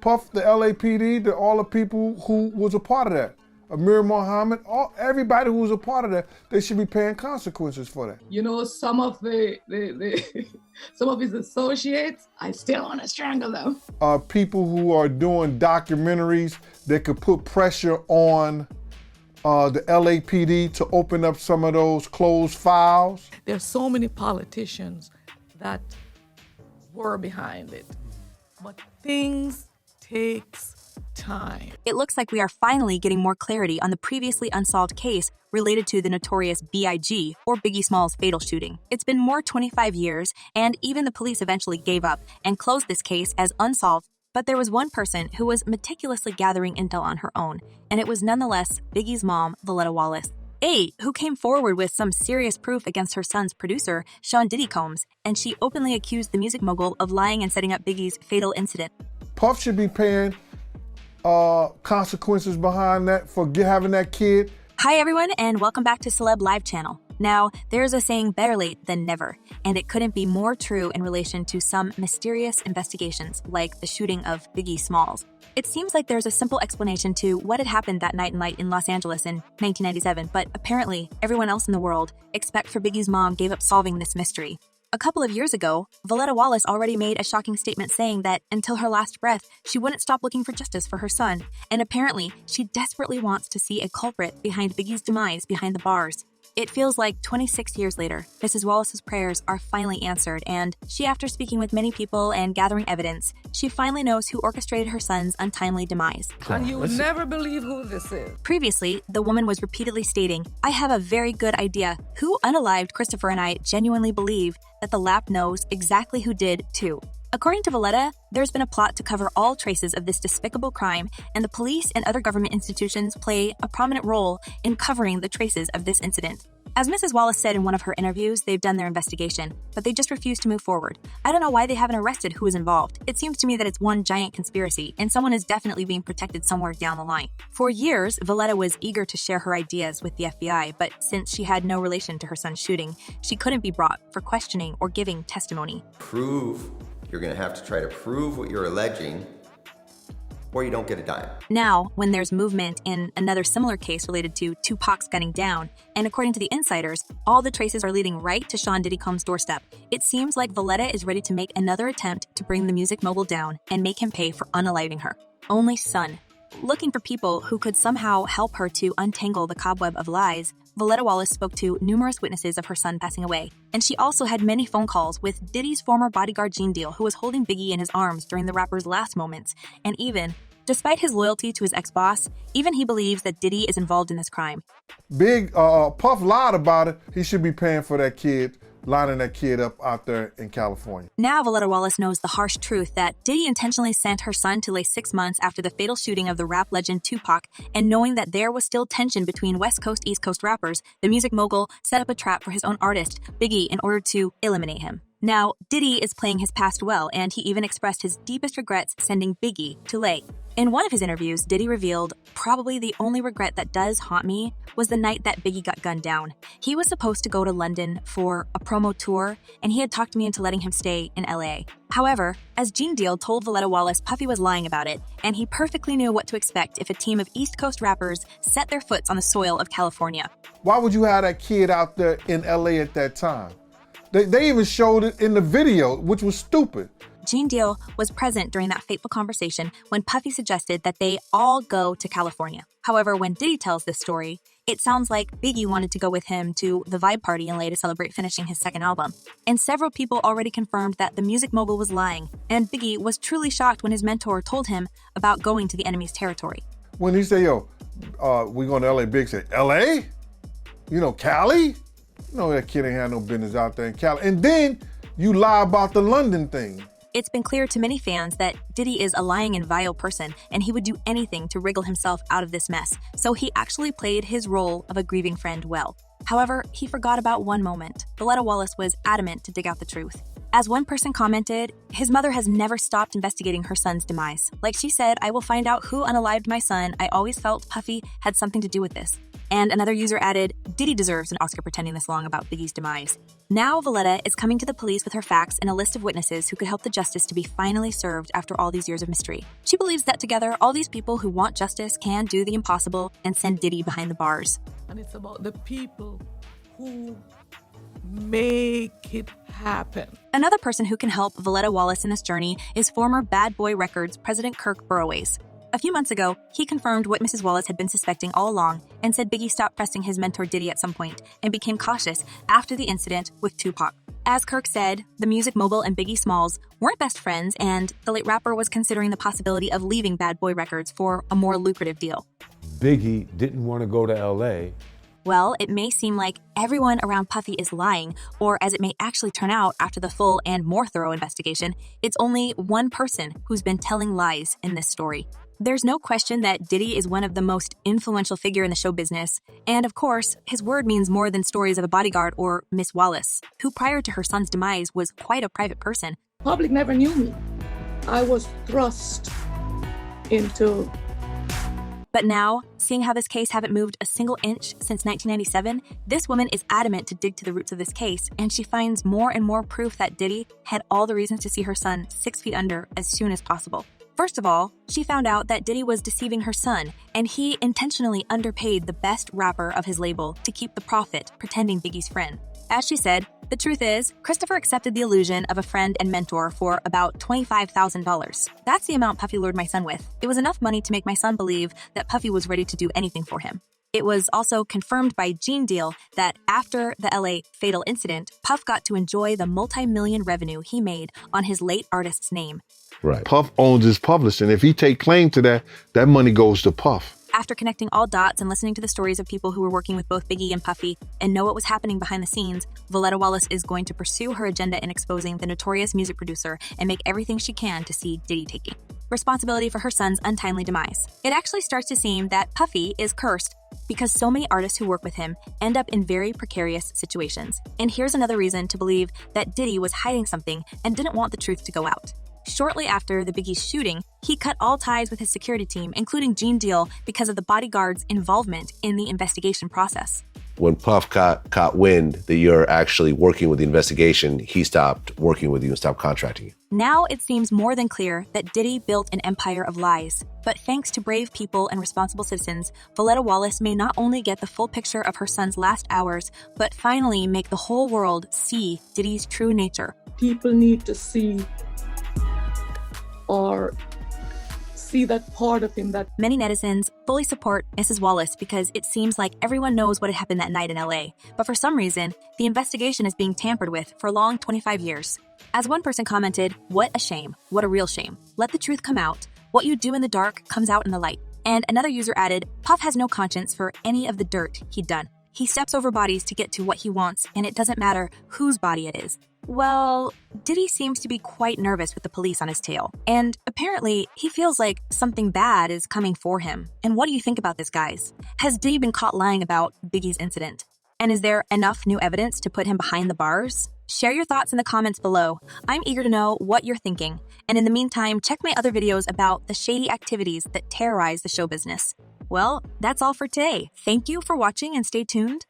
Puff, the LAPD, all the people who was a part of that. Amir Muhammad, everybody who was a part of that, they should be paying consequences for that. You know, some of some of his associates, I still want to strangle them. People who are doing documentaries that could put pressure on the LAPD to open up some of those closed files. There's so many politicians that were behind it, but things takes time. It looks like we are finally getting more clarity on the previously unsolved case related to the Notorious B.I.G. or Biggie Smalls fatal shooting. It's been more 25 years, and even the police eventually gave up and closed this case as unsolved. But there was one person who was meticulously gathering intel on her own, and it was nonetheless Biggie's mom, Voletta Wallace, who came forward with some serious proof against her son's producer, Sean Diddy Combs, and she openly accused the music mogul of lying and setting up Biggie's fatal incident. Puff should be paying consequences behind that for having that kid. Hi everyone, and welcome back to Celeb Live Channel. Now, there's a saying better late than never, and it couldn't be more true in relation to some mysterious investigations like the shooting of Biggie Smalls. It seems like there's a simple explanation to what had happened that night in Los Angeles in 1997, but apparently everyone else in the world, except for Biggie's mom, gave up solving this mystery. A couple of years ago, Voletta Wallace already made a shocking statement saying that until her last breath, she wouldn't stop looking for justice for her son, and apparently she desperately wants to see a culprit behind Biggie's demise behind the bars. It feels like 26 years later, Mrs. Wallace's prayers are finally answered, and she, after speaking with many people and gathering evidence, she finally knows who orchestrated her son's untimely demise. And you would never believe who this is. Previously, the woman was repeatedly stating, "I have a very good idea. Who unalived Christopher and I genuinely believe that the lap knows exactly who did, too." According to Voletta, there's been a plot to cover all traces of this despicable crime, and the police and other government institutions play a prominent role in covering the traces of this incident. As Mrs. Wallace said in one of her interviews, they've done their investigation, but they just refuse to move forward. I don't know why they haven't arrested who is involved. It seems to me that it's one giant conspiracy, and someone is definitely being protected somewhere down the line. For years, Voletta was eager to share her ideas with the FBI, but since she had no relation to her son's shooting, she couldn't be brought for questioning or giving testimony. You're going to have to try to prove what you're alleging, or you don't get a dime. Now, when there's movement in another similar case related to Tupac's gunning down, and according to the insiders, all the traces are leading right to Sean Diddy Combs' doorstep, it seems like Voletta is ready to make another attempt to bring the music mogul down and make him pay for unaliving her only son. Looking for people who could somehow help her to untangle the cobweb of lies, Voletta Wallace spoke to numerous witnesses of her son passing away, and she also had many phone calls with Diddy's former bodyguard Gene Deal, who was holding Biggie in his arms during the rapper's last moments, and even, despite his loyalty to his ex-boss, even he believes that Diddy is involved in this crime. Puff lied about it. He should be paying for that kid, lining that kid up out there in California. Now Voletta Wallace knows the harsh truth that Diddy intentionally sent her son to lay 6 months after the fatal shooting of the rap legend Tupac, and knowing that there was still tension between West Coast, East Coast rappers, the music mogul set up a trap for his own artist, Biggie, in order to eliminate him. Now, Diddy is playing his past well, and he even expressed his deepest regrets sending Biggie to lay. In one of his interviews, Diddy revealed, "Probably the only regret that does haunt me was the night that Biggie got gunned down. He was supposed to go to London for a promo tour, and he had talked me into letting him stay in LA. However, as Gene Deal told Voletta Wallace, Puffy was lying about it, and he perfectly knew what to expect if a team of East Coast rappers set their foots on the soil of California." Why would you have that kid out there in LA at that time? They even showed it in the video, which was stupid. Gene Deal was present during that fateful conversation when Puffy suggested that they all go to California. However, when Diddy tells this story, it sounds like Biggie wanted to go with him to the Vibe Party in LA to celebrate finishing his second album. And several people already confirmed that the music mogul was lying, and Biggie was truly shocked when his mentor told him about going to the enemy's territory. When he said, we going to LA, Big said, LA? Cali? That kid ain't had no business out there in Cali. And then you lie about the London thing. It's been clear to many fans that Diddy is a lying and vile person, and he would do anything to wriggle himself out of this mess, so he actually played his role of a grieving friend well. However, he forgot about one moment. Voletta Wallace was adamant to dig out the truth. As one person commented, his mother has never stopped investigating her son's demise. Like she said, "I will find out who unalived my son. I always felt Puffy had something to do with this." And another user added, Diddy deserves an Oscar pretending this long about Biggie's demise. Now Valletta is coming to the police with her facts and a list of witnesses who could help the justice to be finally served after all these years of mystery. She believes that together, all these people who want justice can do the impossible and send Diddy behind the bars. And it's about the people who make it happen. Another person who can help Valletta Wallace in this journey is former Bad Boy Records president Kirk Burroways. A few months ago, he confirmed what Mrs. Wallace had been suspecting all along and said Biggie stopped pressing his mentor Diddy at some point and became cautious after the incident with Tupac. As Kirk said, the music mogul and Biggie Smalls weren't best friends, and the late rapper was considering the possibility of leaving Bad Boy Records for a more lucrative deal. Biggie didn't want to go to LA. Well, it may seem like everyone around Puffy is lying, or as it may actually turn out after the full and more thorough investigation, it's only one person who's been telling lies in this story. There's no question that Diddy is one of the most influential figure in the show business, and of course, his word means more than stories of a bodyguard or Miss Wallace, who prior to her son's demise was quite a private person. Public never knew me. I was thrust into. But now, seeing how this case haven't moved a single inch since 1997, this woman is adamant to dig to the roots of this case, and she finds more and more proof that Diddy had all the reasons to see her son 6 feet under as soon as possible. First of all, she found out that Diddy was deceiving her son, and he intentionally underpaid the best rapper of his label to keep the profit, pretending Biggie's friend. As she said, the truth is, Christopher accepted the illusion of a friend and mentor for about $25,000. That's the amount Puffy lured my son with. It was enough money to make my son believe that Puffy was ready to do anything for him. It was also confirmed by Gene Deal that after the LA fatal incident, Puff got to enjoy the multi-million revenue he made on his late artist's name. Right. Puff owns his publishing. If he take claim to that, that money goes to Puff. After connecting all dots and listening to the stories of people who were working with both Biggie and Puffy and know what was happening behind the scenes, Valletta Wallace is going to pursue her agenda in exposing the notorious music producer and make everything she can to see Diddy taking responsibility for her son's untimely demise. It actually starts to seem that Puffy is cursed because so many artists who work with him end up in very precarious situations. And here's another reason to believe that Diddy was hiding something and didn't want the truth to go out. Shortly after the Biggie shooting, he cut all ties with his security team, including Gene Deal, because of the bodyguard's involvement in the investigation process. When Puff caught wind that you're actually working with the investigation, he stopped working with you and stopped contracting you. Now it seems more than clear that Diddy built an empire of lies. But thanks to brave people and responsible citizens, Valletta Wallace may not only get the full picture of her son's last hours, but finally make the whole world see Diddy's true nature. People need to see or see that part of him that many netizens fully support Mrs. Wallace because it seems like everyone knows what had happened that night in LA. But for some reason, the investigation is being tampered with for a long 25 years. As one person commented, "What a shame. What a real shame. Let the truth come out. What you do in the dark comes out in the light." And another user added, "Puff has no conscience for any of the dirt he'd done. He steps over bodies to get to what he wants, and it doesn't matter whose body it is." Well, Diddy seems to be quite nervous with the police on his tail. And apparently, he feels like something bad is coming for him. And what do you think about this, guys? Has Diddy been caught lying about Biggie's incident? And is there enough new evidence to put him behind the bars? Share your thoughts in the comments below. I'm eager to know what you're thinking. And in the meantime, check my other videos about the shady activities that terrorize the show business. Well, that's all for today. Thank you for watching and stay tuned.